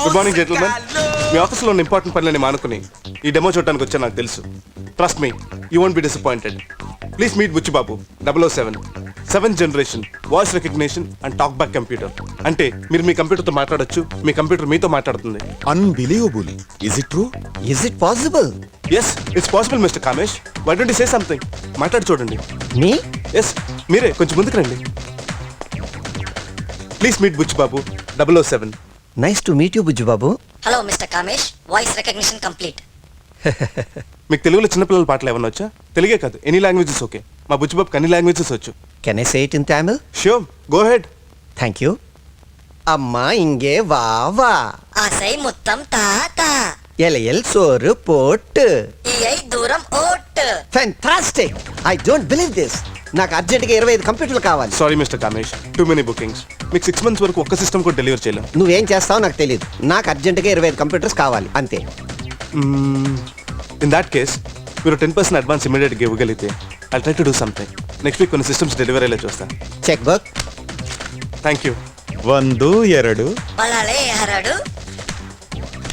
Good morning gentlemen. మీ ఆఫీస్లో ఉన్న important పనులని మానుకుని ఈ డెమో చూడడానికి వచ్చా నాకు తెలుసు. Trust me, you won't be disappointed. Please meet Buchibabu 007, 7th generation voice recognition and talk back computer. అంటే మీరు మీ కంప్యూటర్తో మాట్లాడొచ్చు, మీ కంప్యూటర్ మీతో మాట్లాడుతుంది. Unbelievable. Is it true? Is it possible? Yes, it's possible mister Kamesh. Why don't you say something? మాట్లాడి చూడండి. Me? Yes, మీరే కొంచెం ముందుకు రండి. Please meet Buchibabu 007. Nice to meet you, Bujju Babu. Hello mister Kamesh, voice recognition complete. మీకు తెలుగులో చిన్నపిల్లల పాటలు ఏమన్నా వచ్చా? తెలుగే కాదు, ఎనీ లాంగ్వేజెస్ ఓకే. మా బుచ్చిబాబుకి అన్ని లాంగ్వేజెస్ వచ్చు. Can I say it in Tamil? Sure, go head. Thank you. Amma inge va va. ఆసై మొత్తం తాత, LL soru pottu. ఈఐ దూరం vote. Fantastic. I don't believe this. నాకు అర్జెంట్గా 25 కంప్యూటర్లు కావాలి. Sorry mister Kamesh, too many bookings. మీకు 6 months వరకు ఒక్క సిస్టమ్ కూడా డెలివర్ చేయలేం. నువ్వేం చేస్తావో నాకు తెలియదు. నాకు అర్జెంట్గా 25 కంప్యూటర్స్ కావాలి అంతే. ఇన్ దాట్ కేస్ మీరు 10% అడ్వాన్స్ ఇమీడియట్గా ఇవ్వగలిగితే I try to do something. Next week కొన్ని సిస్టమ్స్ డెలివరీ అయ్యేలా చూస్తా. Check book. Thank you. 1, 2 పలాలే హరడు,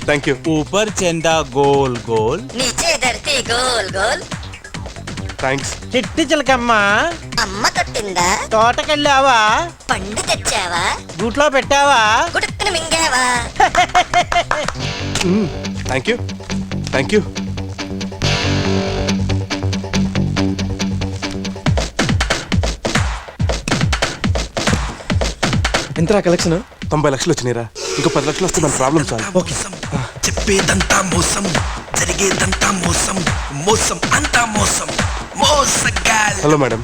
థ్యాంక్ యూ. ऊपर चंदा गोल गोल నీచే ధర్తీ గోల్ గోల్. థ్యాంక్స్. చిట్టి చిలకమ్మ అమ్మ కొట్టిందా, తోటకెళ్ళావా, పండు తెచ్చావా, గూట్లో పెట్టావా, గుడుక్కున మింగావా. Thank you, thank you. ఎంతరా కలెక్షన్? 90 లక్షలు వచ్చినాయిరా. ఇంకో 10 లక్షలు వస్తే మన ప్రాబ్లం సాల్వ్. ఓకే. చెప్పేదంతా మోసం, జరిగేదంతా మోసం, మోసం అంతా మోసం, మోసగాల్. Hello madam.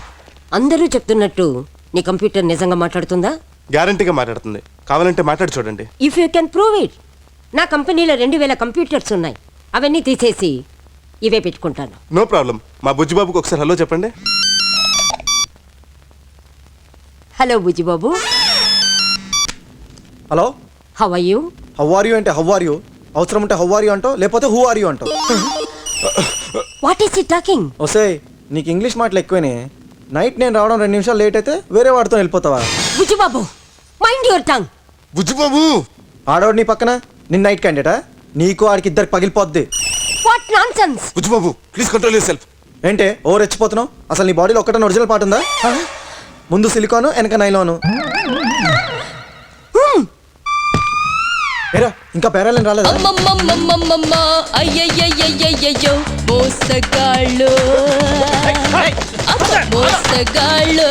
అందరూ చెప్తున్నట్టు నీ కంప్యూటర్ నిజంగా మాట్లాడుతుందా? గ్యారంటీగా మాట్లాడుతుంది. కావాలంటే మాట్లాడి చూడండి. If you can prove it. నా కంపెనీలో 2000 కంప్యూటర్స్ ఉన్నాయి. అవన్నీ తీసేసి ఇవే పెట్టుకుంటాను. No problem. మా బుజ్జిబాబుకి ఒకసారి హలో చెప్పండి. Hello Bujjibabu. Hello, how are you? How are you అంటే హౌ ఆర్ యూ, అవసరం ఉంటే హౌ ఆర్ యూ అంటావు, లేకపోతే హూ ఆర్ యూ అంటావు. What is he talking? ఒసే, నీకు ఇంగ్లీష్ మాటలు ఎక్కువనే. నైట్ నేను రావడం 2 నిమిషాలు లేట్ అయితే వేరే వాడితో వెళ్ళిపోతావా? Bujjibabu, mind your tongue. Bujjibabu. ఆడవాడు నీ పక్కన, నిన్న నైట్ క్యాండిడేటా? నీకు ఆడికి ఇద్దరికి పగిలిపోద్ది. What nonsense. Bujjibabu please control yourself. ఏంటే ఓ రెచ్చిపోతున్నావు? అసలు నీ బాడీలో ఒక్కటన్నా ఒరిజినల్ పార్ట్ ఉందా? ముందు సిలికాను, వెనక నైలాను. ఏరా, ఇంకా పేరాలని రాలేదు. అమ్మమ్మమ్మమ్మమ్మ అయ్యయ్యయ్యయ్యయ్యో మోసగాళ్ళు మోసగాళ్ళు.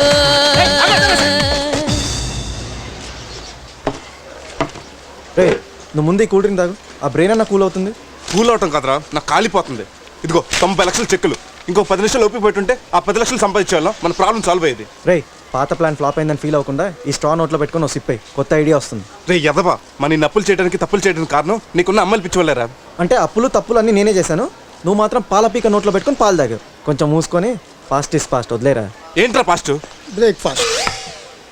రే, నువ్వు ముందు ఈ కూల్ డ్రింక్ తాగు. ఆ బ్రెయిన్ అన్న కూల్ అవుతుంది. కూల్ అవటం కదరా, నాకు కాలిపోతుంది. ఇదిగో 90 లక్షల చెక్కులు. ఇంకో 10 నిమిషాలు ఓపి పెట్టుంటే ఆ 10 లక్షలు సంపాదించేవాళ్ళం, మన ప్రాబ్లం సాల్వ్ అయ్యేది. రే, పాత ప్లాన్ ఫ్లాప్ అయిందని ఫీల్ అవ్వకుండా ఈ స్ట్రా నోట్లో పెట్టుకుని సిప్పై కొత్త ఐడియా వస్తుంది. రే ఎదవా, మన ఈ అప్పులు చేయడానికి తప్పులు చేయడానికి కారణం నీకున్న అమ్మలు పిచ్చివాళ్ళరా. అంటే అప్పులు తప్పులు అన్నీ నేనే చేశాను. నువ్వు మాత్రం పాల పీక నోట్లో పెట్టుకుని పాలు తాగావు. కొంచెం మూసుకొని ఫాస్ట్ ఇస్ ఫాస్ట్ వదిలేరా. ఏంట్రా ఫాస్ట్? బ్రేక్ఫాస్ట్.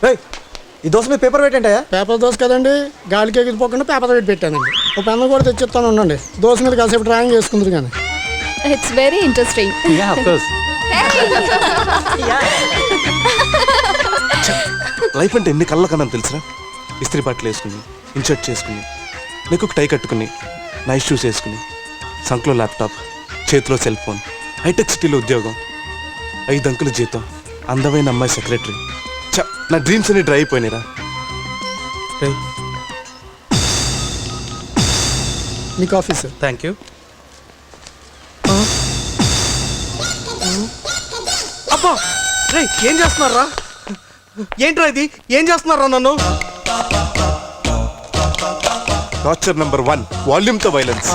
రే, ఈ దోశ మీద పేపర్ పెట్టంటాయా? పేపర్ దోశ కదండి, గాలికి ఎగిరిపోకుండా పేపర్ వెయిట్ పెట్టానండి. ఒక పెన్ను కూడా తెచ్చిస్తాను ఉండండి. దోశ మీద కాసేపు డ్రాయింగ్ చేసుకుందరు కానీ. It's very interesting. లైఫ్ అంటే ఎన్ని కళ్ళ కన్నా తెలుసురా. ఇస్త్రీ బట్టలు వేసుకుని, ఇన్షర్ట్ చేసుకుని, నీకు ఒక టై కట్టుకుని, నైస్ షూస్ వేసుకుని, సంఖ్లో ల్యాప్టాప్, చేతిలో సెల్ ఫోన్, హైటెక్ సిటీలో ఉద్యోగం, 5 అంకుల జీతం, అందమైన అమ్మాయి సెక్రటరీ. నా డ్రీమ్స్ అన్ని డ్రై అయిపోయినాయిరా. మీకు ఆఫీస్. Thank you. అబ్బా, రే ఏం చేస్తున్నారా? ఏంట్రా ఇది? ఏం చేస్తున్నారా నన్ను? టార్చర్ నెంబర్ 1, వాల్యూమ్ తో violence.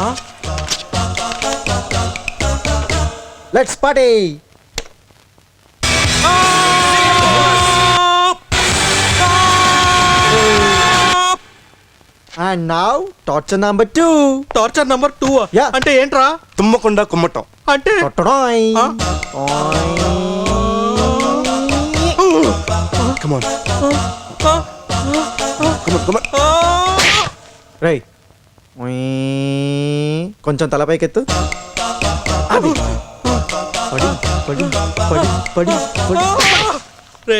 Let's party. And now torture number 2. Torture number 2. Yeah. అంటే ఏంట్రా? తుమ్మకుండా కుమ్మటం. అంటే కొట్టడాయ్. Come on. Come on. రేయ్, కొంచెం తలపైకెత్తు. అది పడి పడి పడి పడి పడి. రే,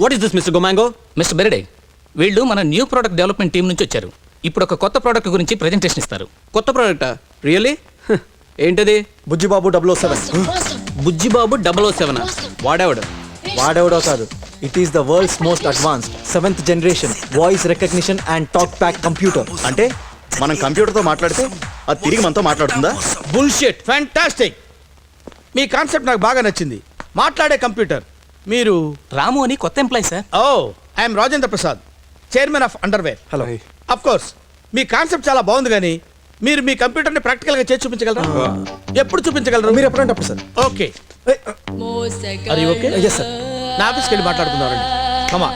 what is this mister Gomango? Mister Berade, వీళ్ళు మన న్యూ ప్రోడక్ట్ డెవలప్మెంట్ టీం నుంచి వచ్చారు. ఇప్పుడు ఒక కొత్త ప్రోడక్ట్ గురించి ప్రెజెంటేషన్ ఇస్తారు. కొత్త ప్రోడక్టా? రియలీ? ఏంటది? బుజ్జిబాబు 007. బుజ్జిబాబు 007. వాడేవాడు? వాడెవడో కాదు, it is the world's most advanced 7th generation voice recognition and talk pack computer. అంటే మనం కంప్యూటర్తో మాట్లాడితే అది తిరిగి మనతో మాట్లాడుతుందా? బుల్షిట్. ఫ్యాంటాస్టిక్. మీ కాన్సెప్ట్ నాకు బాగా నచ్చింది. మాట్లాడే కంప్యూటర్. మీరు? రాము అని కొత్త employee sir. Oh, I'm Rajendra Prasad, chairman of underwear. Hello. Of course మీ కాన్సెప్ట్ చాలా బాగుంది, కానీ మీరు మీ కంప్యూటర్ని ప్రాక్టికల్గా చేసి చూపించగలరా? ఎప్పుడు చూపించగలరు? మీరు ఎప్పుడంటే అప్పుడు సార్. ఓకే. అది ఓకే. Yes sir. నా ఆఫీస్కి వెళ్ళి మాట్లాడుకుందామండి. కమా.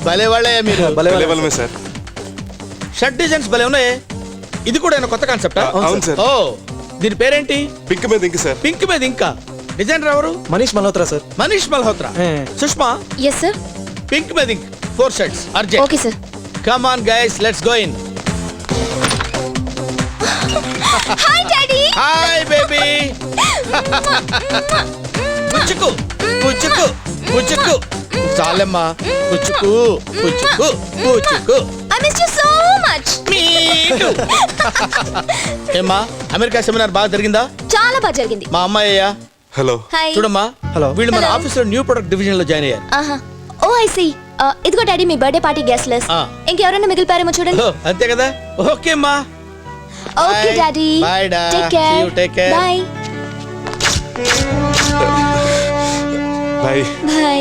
భలే వాళ్ళే మీరు. Level sir. షర్ట్ డిజైన్స్ భలే ఉన్నాయి. ఇది కూడా ఏమైనా కొత్త కాన్సెప్టా? అవును సార్. ఓ, దీని పేరేంటి? పింక్ మీద ఇంక సార్. పింక్ మీద ఇంకా. డిజైనర్ ఎవరు? Manish Malhotra sir. Manish Malhotra. Sushma, yes sir. Pink మీద ఇంక్ 4 shirts urgent. Okay sir. Come on guys, let's go in. Hi daddy. Hi baby. పుచ్చుకు పుచ్చుకు పుచ్చుకు. చాలమ్మా. పుచ్చుకు పుచ్చుకు పుచ్చుకు. I miss you so much. ఏమ్మా, అమెరికా సెమినార్ బాగా జరిగిందా? చాలా బాగా జరిగింది. మా అమ్మాయ్యా. హలో. హాయ్. చూడమ్మా, హలో. వీళ్ళు మన Hello. ఆఫీస్ లో న్యూ ప్రొడక్ట్ డివిజన్ లో జాయిన్ అయ్యారు. ఆహా. Oh I see. ఇదిగో డాడీ మీ బర్త్డే పార్టీ గెస్ట్ లిస్ట్. ఇంకెవరైనా మిగిలిపారేమో చూడండి. ఓ, అంతే కదా. ఓకే అమ్మా. Okay Bye. Daddy. Bye, Da. Take See care. you. Take care. Bye boy. By.